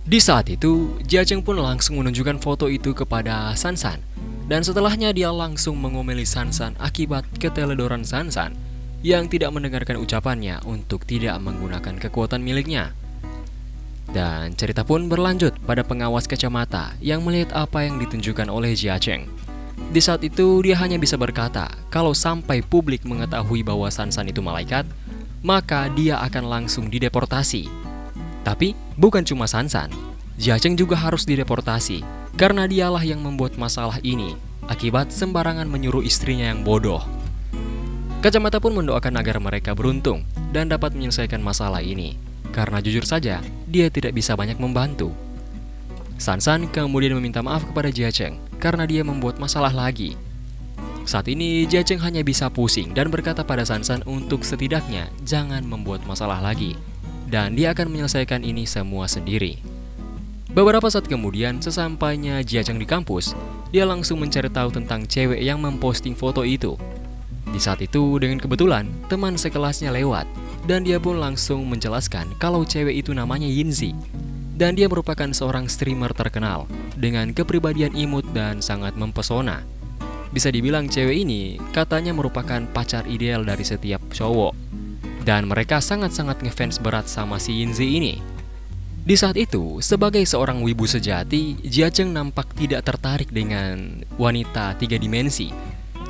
Di saat itu, Jiajeng pun langsung menunjukkan foto itu kepada Sansan. Dan setelahnya dia langsung mengomeli Sansan akibat keteledoran Sansan yang tidak mendengarkan ucapannya untuk tidak menggunakan kekuatan miliknya. Dan cerita pun berlanjut pada pengawas kacamata yang melihat apa yang ditunjukkan oleh Jiajeng. Di saat itu dia hanya bisa berkata kalau sampai publik mengetahui bahwa Sansan itu malaikat, maka dia akan langsung dideportasi. Tapi bukan cuma Sansan, Jiajeng juga harus dideportasi karena dialah yang membuat masalah ini akibat sembarangan menyuruh istrinya yang bodoh. Kacamata pun mendoakan agar mereka beruntung dan dapat menyelesaikan masalah ini, karena jujur saja dia tidak bisa banyak membantu. Sansan kemudian meminta maaf kepada Jiajeng karena dia membuat masalah lagi. Saat ini Jiajeng hanya bisa pusing dan berkata pada Sansan untuk setidaknya jangan membuat masalah lagi, dan dia akan menyelesaikan ini semua sendiri. Beberapa saat kemudian, sesampainya Jiajeng di kampus, dia langsung mencari tahu tentang cewek yang memposting foto itu. Di saat itu, dengan kebetulan, teman sekelasnya lewat, dan dia pun langsung menjelaskan kalau cewek itu namanya Yinzi, dan dia merupakan seorang streamer terkenal, dengan kepribadian imut dan sangat mempesona. Bisa dibilang cewek ini katanya merupakan pacar ideal dari setiap cowok, dan mereka sangat-sangat ngefans berat sama si Yinzi ini. Di saat itu, sebagai seorang wibu sejati, Jiajeng nampak tidak tertarik dengan wanita 3 dimensi.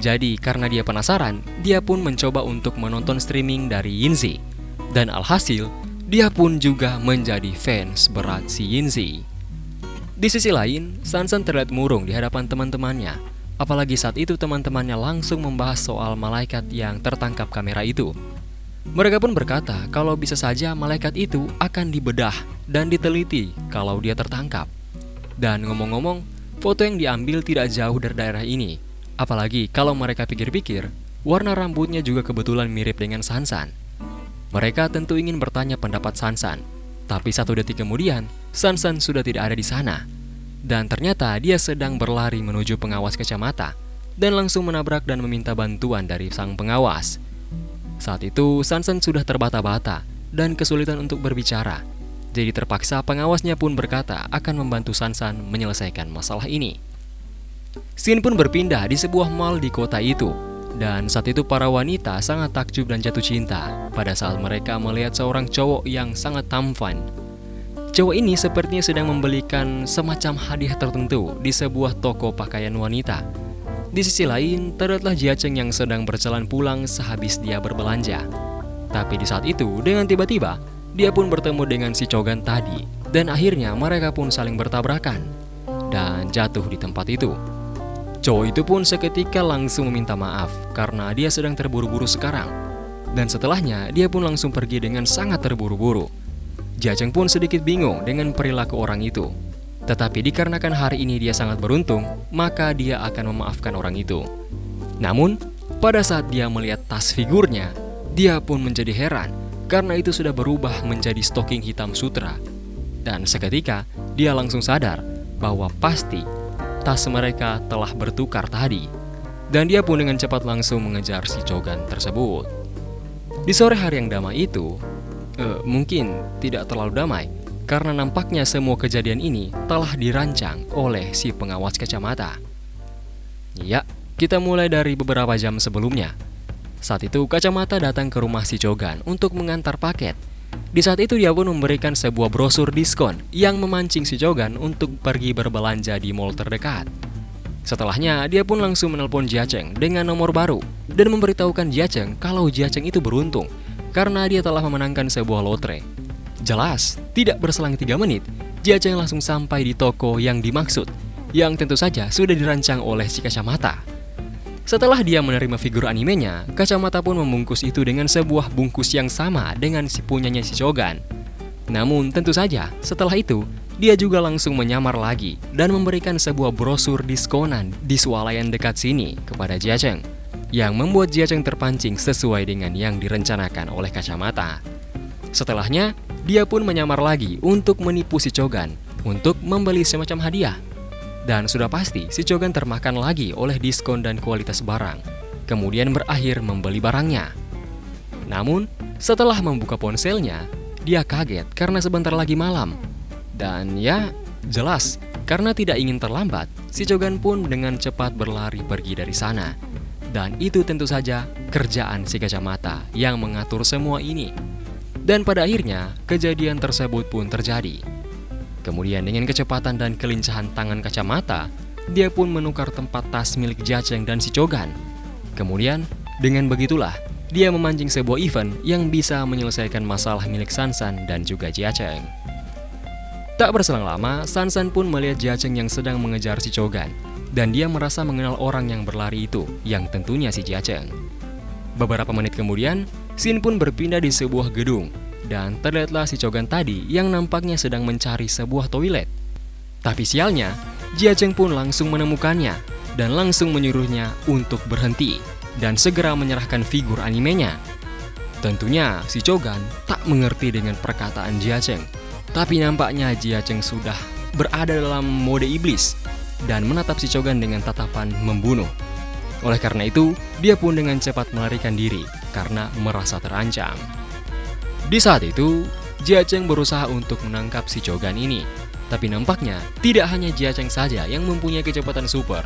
Jadi, karena dia penasaran, dia pun mencoba untuk menonton streaming dari Yinzi. Dan alhasil, dia pun juga menjadi fans berat si Yinzi. Di sisi lain, Sansan terlihat murung di hadapan teman-temannya. Apalagi saat itu teman-temannya langsung membahas soal malaikat yang tertangkap kamera itu. Mereka pun berkata kalau bisa saja malaikat itu akan dibedah dan diteliti kalau dia tertangkap. Dan ngomong-ngomong, foto yang diambil tidak jauh dari daerah ini. Apalagi kalau mereka pikir-pikir, warna rambutnya juga kebetulan mirip dengan Sansan. Mereka tentu ingin bertanya pendapat Sansan, tapi 1 detik kemudian, Sansan sudah tidak ada di sana. Dan ternyata dia sedang berlari menuju pengawas kacamata dan langsung menabrak dan meminta bantuan dari sang pengawas. Saat itu, Sansan sudah terbata-bata dan kesulitan untuk berbicara. Jadi terpaksa pengawasnya pun berkata akan membantu Sansan menyelesaikan masalah ini. Scene pun berpindah di sebuah mall di kota itu. Dan saat itu para wanita sangat takjub dan jatuh cinta pada saat mereka melihat seorang cowok yang sangat tampan. Cowok ini sepertinya sedang membelikan semacam hadiah tertentu di sebuah toko pakaian wanita. Di sisi lain, terlihatlah Jiajeng yang sedang berjalan pulang sehabis dia berbelanja. Tapi di saat itu, dengan tiba-tiba, dia pun bertemu dengan si Chogan tadi. Dan akhirnya mereka pun saling bertabrakan dan jatuh di tempat itu. Cowok itu pun seketika langsung meminta maaf karena dia sedang terburu-buru sekarang. Dan setelahnya, dia pun langsung pergi dengan sangat terburu-buru. Jiajeng pun sedikit bingung dengan perilaku orang itu. Tetapi dikarenakan hari ini dia sangat beruntung, maka dia akan memaafkan orang itu. Namun, pada saat dia melihat tas figurnya, dia pun menjadi heran karena itu sudah berubah menjadi stocking hitam sutra. Dan seketika, dia langsung sadar bahwa pasti tas mereka telah bertukar tadi. Dan dia pun dengan cepat langsung mengejar si Chogan tersebut. Di sore hari yang damai itu, mungkin tidak terlalu damai, karena nampaknya semua kejadian ini telah dirancang oleh si pengawas kacamata. Ya, kita mulai dari beberapa jam sebelumnya. Saat itu kacamata datang ke rumah si Chogan untuk mengantar paket. Di saat itu dia pun memberikan sebuah brosur diskon yang memancing si Chogan untuk pergi berbelanja di mall terdekat. Setelahnya dia pun langsung menelpon Jiajeng dengan nomor baru dan memberitahukan Jiajeng kalau Jiajeng itu beruntung karena dia telah memenangkan sebuah lotre. Jelas, tidak berselang 3 menit, Jiajeng langsung sampai di toko yang dimaksud, yang tentu saja sudah dirancang oleh si kacamata. Setelah dia menerima figur animenya, kacamata pun membungkus itu dengan sebuah bungkus yang sama dengan si punyanya si Chogan. Namun tentu saja, setelah itu, dia juga langsung menyamar lagi dan memberikan sebuah brosur diskonan di swalayan dekat sini kepada Jiajeng, yang membuat Jiajeng terpancing sesuai dengan yang direncanakan oleh kacamata. Setelahnya, dia pun menyamar lagi untuk menipu si Chogan untuk membeli semacam hadiah. Dan sudah pasti si Chogan termakan lagi oleh diskon dan kualitas barang, kemudian berakhir membeli barangnya. Namun, setelah membuka ponselnya, dia kaget karena sebentar lagi malam. Dan ya, jelas, karena tidak ingin terlambat, si Chogan pun dengan cepat berlari pergi dari sana. Dan itu tentu saja kerjaan si kacamata yang mengatur semua ini. Dan pada akhirnya, kejadian tersebut pun terjadi. Kemudian dengan kecepatan dan kelincahan tangan kacamata, dia pun menukar tempat tas milik Jia Cheng dan si Chogan. Kemudian, dengan begitulah, dia memancing sebuah event yang bisa menyelesaikan masalah milik Sansan dan juga Jia Cheng. Tak berselang lama, Sansan pun melihat Jia Cheng yang sedang mengejar si Chogan, dan dia merasa mengenal orang yang berlari itu, yang tentunya si Jia Cheng. Beberapa menit kemudian, Shin pun berpindah di sebuah gedung, dan terlihatlah si Chogan tadi yang nampaknya sedang mencari sebuah toilet. Tapi sialnya, Jia Cheng pun langsung menemukannya, dan langsung menyuruhnya untuk berhenti, dan segera menyerahkan figur animenya. Tentunya, si Chogan tak mengerti dengan perkataan Jia Cheng. Tapi nampaknya Jia Cheng sudah berada dalam mode iblis dan menatap si Chogan dengan tatapan membunuh. Oleh karena itu, dia pun dengan cepat melarikan diri karena merasa terancam. Di saat itu, Jia Cheng berusaha untuk menangkap si Chogan ini. Tapi nampaknya tidak hanya Jia Cheng saja yang mempunyai kecepatan super,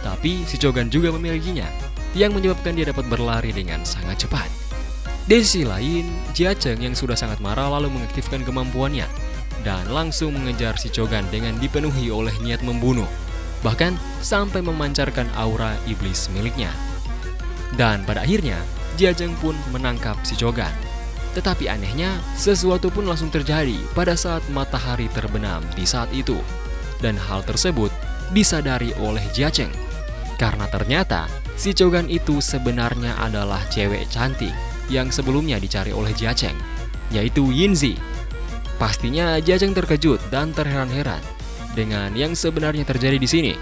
tapi si Chogan juga memilikinya, yang menyebabkan dia dapat berlari dengan sangat cepat. Di sisi lain, Jia Cheng yang sudah sangat marah lalu mengaktifkan kemampuannya dan langsung mengejar si Chogan dengan dipenuhi oleh niat membunuh, bahkan sampai memancarkan aura iblis miliknya. Dan pada akhirnya, Jia Cheng pun menangkap si Chogan. Tetapi anehnya, sesuatu pun langsung terjadi pada saat matahari terbenam di saat itu. Dan hal tersebut disadari oleh Jia Cheng, karena ternyata si Chogan itu sebenarnya adalah cewek cantik yang sebelumnya dicari oleh Jia Cheng, yaitu Yinzi. Pastinya Jia Cheng terkejut dan terheran-heran dengan yang sebenarnya terjadi di sini.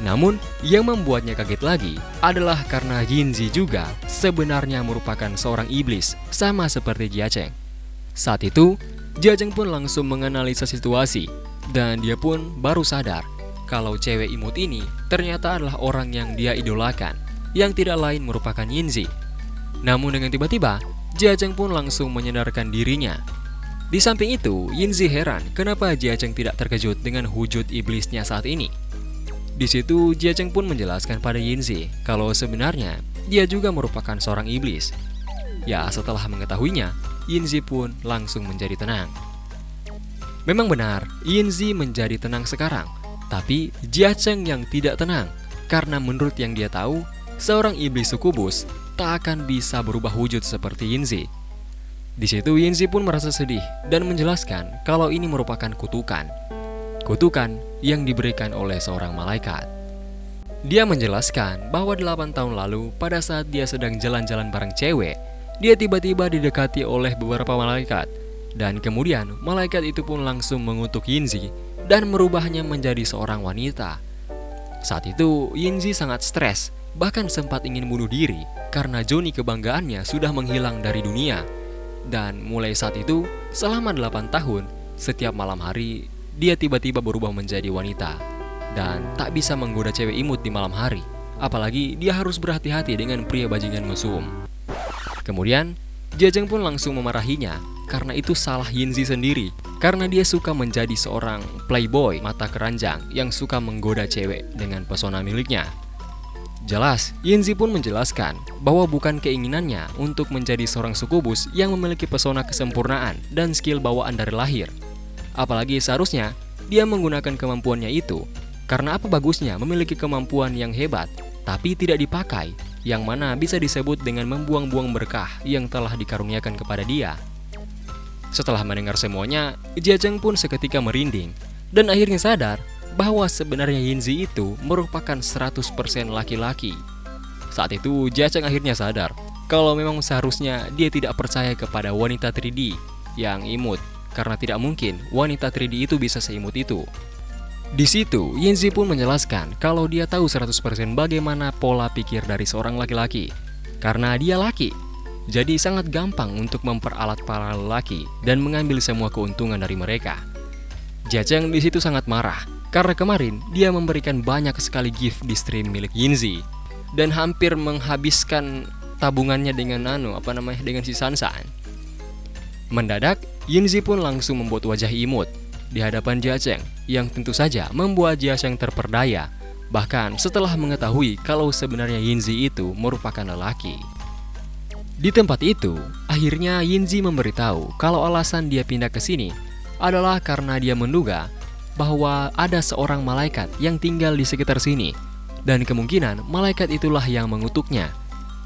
Namun, yang membuatnya kaget lagi adalah karena Yinzi juga sebenarnya merupakan seorang iblis, sama seperti Jia Cheng. Saat itu, Jia Cheng pun langsung menganalisa situasi, dan dia pun baru sadar kalau cewek imut ini ternyata adalah orang yang dia idolakan, yang tidak lain merupakan Yinzi. Namun dengan tiba-tiba, Jia Cheng pun langsung menyadarkan dirinya. Di samping itu, Yinzi heran kenapa Jia Cheng tidak terkejut dengan wujud iblisnya saat ini. Di situ, Jia Cheng pun menjelaskan pada Yinzi kalau sebenarnya dia juga merupakan seorang iblis. Ya, setelah mengetahuinya, Yinzi pun langsung menjadi tenang. Memang benar, Yinzi menjadi tenang sekarang, tapi Jia Cheng yang tidak tenang, karena menurut yang dia tahu, seorang iblis sukubus tak akan bisa berubah wujud seperti Yinzi. Di situ Yinzi pun merasa sedih dan menjelaskan kalau ini merupakan kutukan. Kutukan yang diberikan oleh seorang malaikat. Dia menjelaskan bahwa 8 tahun lalu pada saat dia sedang jalan-jalan bareng cewek, dia tiba-tiba didekati oleh beberapa malaikat. Dan kemudian malaikat itu pun langsung mengutuk Yinzi dan merubahnya menjadi seorang wanita. Saat itu Yinzi sangat stres, bahkan sempat ingin bunuh diri karena Johnny kebanggaannya sudah menghilang dari dunia. Dan mulai saat itu, selama 8 tahun, setiap malam hari, dia tiba-tiba berubah menjadi wanita. Dan tak bisa menggoda cewek imut di malam hari. Apalagi dia harus berhati-hati dengan pria bajingan mesum. Kemudian, Jia Cheng pun langsung memarahinya, karena itu salah Yinzi sendiri. Karena dia suka menjadi seorang playboy mata keranjang yang suka menggoda cewek dengan pesona miliknya. Jelas, Yinzi pun menjelaskan bahwa bukan keinginannya untuk menjadi seorang sukubus yang memiliki pesona kesempurnaan dan skill bawaan dari lahir. Apalagi seharusnya dia menggunakan kemampuannya itu, karena apa bagusnya memiliki kemampuan yang hebat tapi tidak dipakai, yang mana bisa disebut dengan membuang-buang berkah yang telah dikaruniakan kepada dia. Setelah mendengar semuanya, Jia Cheng pun seketika merinding dan akhirnya sadar bahwa sebenarnya Yinzi itu merupakan 100% laki-laki. Saat itu Jia Cheng akhirnya sadar kalau memang seharusnya dia tidak percaya kepada wanita 3D yang imut, karena tidak mungkin wanita 3D itu bisa seimut itu. Di situ Yinzi pun menjelaskan kalau dia tahu 100% bagaimana pola pikir dari seorang laki-laki. Karena dia laki, jadi sangat gampang untuk memperalat para lelaki dan mengambil semua keuntungan dari mereka. Jia Cheng di situ sangat marah karena kemarin dia memberikan banyak sekali gift di stream milik Yinzi dan hampir menghabiskan tabungannya dengan dengan si Sansan. Mendadak, Yinzi pun langsung membuat wajah imut di hadapan Jia Cheng, yang tentu saja membuat Jia Cheng terperdaya, bahkan setelah mengetahui kalau sebenarnya Yinzi itu merupakan lelaki. Di tempat itu, akhirnya Yinzi memberitahu kalau alasan dia pindah ke sini adalah karena dia menduga bahwa ada seorang malaikat yang tinggal di sekitar sini, dan kemungkinan malaikat itulah yang mengutuknya.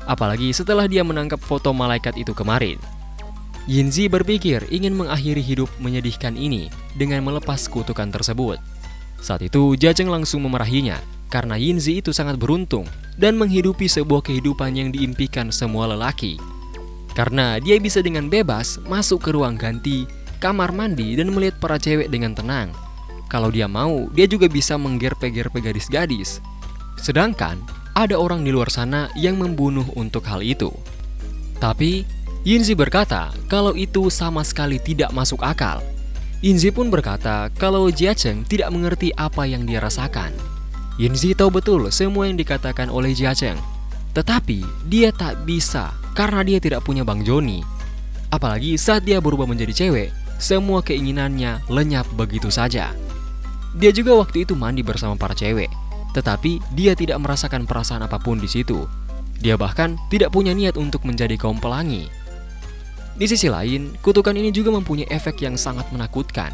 Apalagi setelah dia menangkap foto malaikat itu kemarin. Yinzi berpikir ingin mengakhiri hidup menyedihkan ini dengan melepas kutukan tersebut. Saat itu Jia Cheng langsung memarahinya karena Yinzi itu sangat beruntung dan menghidupi sebuah kehidupan yang diimpikan semua lelaki. Karena dia bisa dengan bebas masuk ke ruang ganti, kamar mandi, dan melihat para cewek dengan tenang. Kalau dia mau, dia juga bisa menggerpe-gerpe gadis-gadis. Sedangkan ada orang di luar sana yang membunuh untuk hal itu. Tapi Yinzi berkata kalau itu sama sekali tidak masuk akal. Yinzi pun berkata kalau Jia Cheng tidak mengerti apa yang dia rasakan. Yinzi tahu betul semua yang dikatakan oleh Jia Cheng, tetapi dia tak bisa karena dia tidak punya Bang Joni. Apalagi saat dia berubah menjadi cewek, semua keinginannya lenyap begitu saja. Dia juga waktu itu mandi bersama para cewek, tetapi dia tidak merasakan perasaan apapun di situ. Dia bahkan tidak punya niat untuk menjadi kaum pelangi. Di sisi lain, kutukan ini juga mempunyai efek yang sangat menakutkan,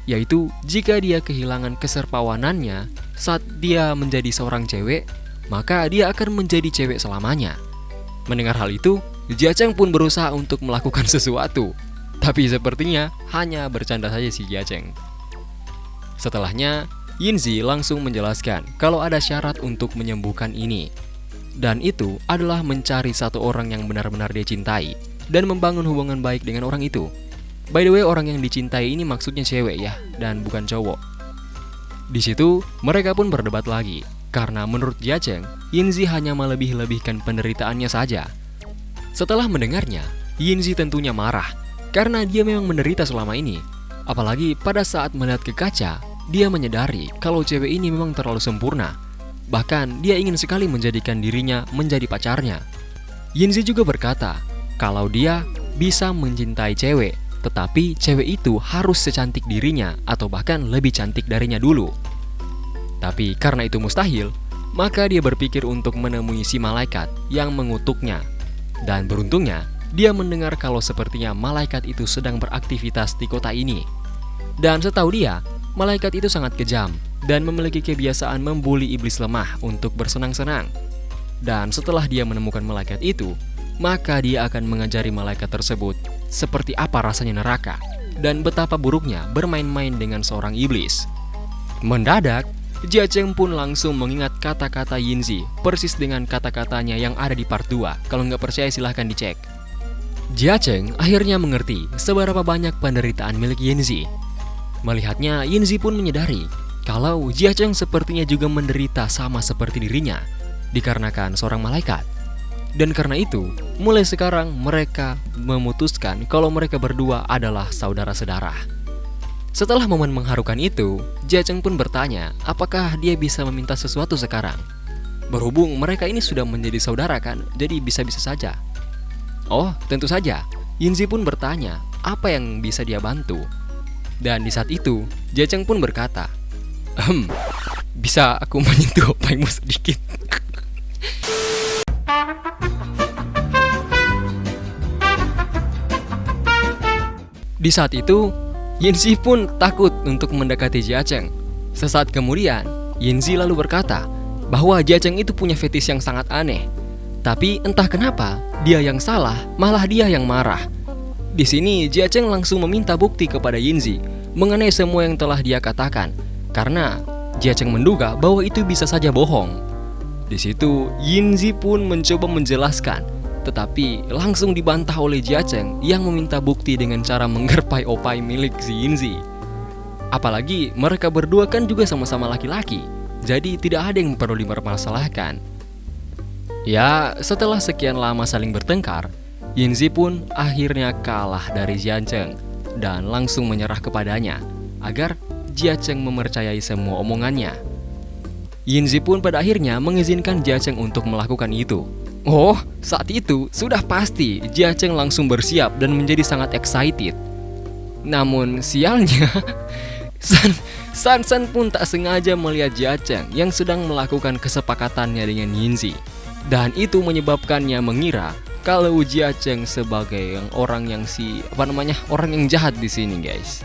yaitu jika dia kehilangan keserpawanannya saat dia menjadi seorang cewek, maka dia akan menjadi cewek selamanya. Mendengar hal itu, Jia Cheng pun berusaha untuk melakukan sesuatu, tapi sepertinya hanya bercanda saja si Jia Cheng. Setelahnya, Yinzi langsung menjelaskan kalau ada syarat untuk menyembuhkan ini, dan itu adalah mencari satu orang yang benar-benar dia cintai dan membangun hubungan baik dengan orang itu. By the way, orang yang dicintai ini maksudnya cewek ya, dan bukan cowok. Di situ, mereka pun berdebat lagi, karena menurut Jia Cheng, Yinzi hanya melebih-lebihkan penderitaannya saja. Setelah mendengarnya, Yinzi tentunya marah, karena dia memang menderita selama ini. Apalagi pada saat melihat ke kaca, dia menyadari kalau cewek ini memang terlalu sempurna. Bahkan dia ingin sekali menjadikan dirinya menjadi pacarnya. Yinzi juga berkata kalau dia bisa mencintai cewek, tetapi cewek itu harus secantik dirinya atau bahkan lebih cantik darinya dulu. Tapi karena itu mustahil, maka dia berpikir untuk menemui si malaikat yang mengutuknya. Dan beruntungnya, dia mendengar kalau sepertinya malaikat itu sedang beraktivitas di kota ini. Dan setahu dia, malaikat itu sangat kejam dan memiliki kebiasaan membuli iblis lemah untuk bersenang-senang. Dan setelah dia menemukan malaikat itu, maka dia akan mengajari malaikat tersebut seperti apa rasanya neraka dan betapa buruknya bermain-main dengan seorang iblis. Mendadak, Jia Cheng pun langsung mengingat kata-kata Yinzi persis dengan kata-katanya yang ada di part 2. Kalau nggak percaya silahkan dicek. Jia Cheng akhirnya mengerti seberapa banyak penderitaan milik Yinzi. Melihatnya, Yinzi pun menyadari kalau Jia Cheng sepertinya juga menderita sama seperti dirinya, dikarenakan seorang malaikat. Dan karena itu, mulai sekarang mereka memutuskan kalau mereka berdua adalah saudara-saudara. Setelah momen mengharukan itu, Jia Cheng pun bertanya apakah dia bisa meminta sesuatu sekarang. Berhubung mereka ini sudah menjadi saudara kan, jadi bisa-bisa saja. Oh, tentu saja. Yinzi pun bertanya apa yang bisa dia bantu. Dan di saat itu, Jia Cheng pun berkata, bisa aku menyentuh opaimu sedikit? Di saat itu, Yinzi pun takut untuk mendekati Jia Cheng. Sesaat kemudian, Yinzi lalu berkata bahwa Jia Cheng itu punya fetis yang sangat aneh. Tapi entah kenapa, dia yang salah, malah dia yang marah. Di sini, Jia Cheng langsung meminta bukti kepada Yinzi mengenai semua yang telah dia katakan, karena Jia Cheng menduga bahwa itu bisa saja bohong. Di situ, Yinzi pun mencoba menjelaskan, tetapi langsung dibantah oleh Jia Cheng yang meminta bukti dengan cara menggerpai opai milik si Yinzi. Apalagi mereka berdua kan juga sama-sama laki-laki, jadi tidak ada yang perlu dipermasalahkan. Ya, setelah sekian lama saling bertengkar, Yinzi pun akhirnya kalah dari Jia Cheng dan langsung menyerah kepadanya agar Jia Cheng mempercayai semua omongannya. Yinzi pun pada akhirnya mengizinkan Jia Cheng untuk melakukan itu. Oh, saat itu sudah pasti Jia Cheng langsung bersiap dan menjadi sangat excited. Namun sialnya, Sansan pun tak sengaja melihat Jiacheng yang sedang melakukan kesepakatannya dengan Yinzi. Dan itu menyebabkannya mengira kalau Jiacheng sebagai orang yang orang yang jahat di sini, guys.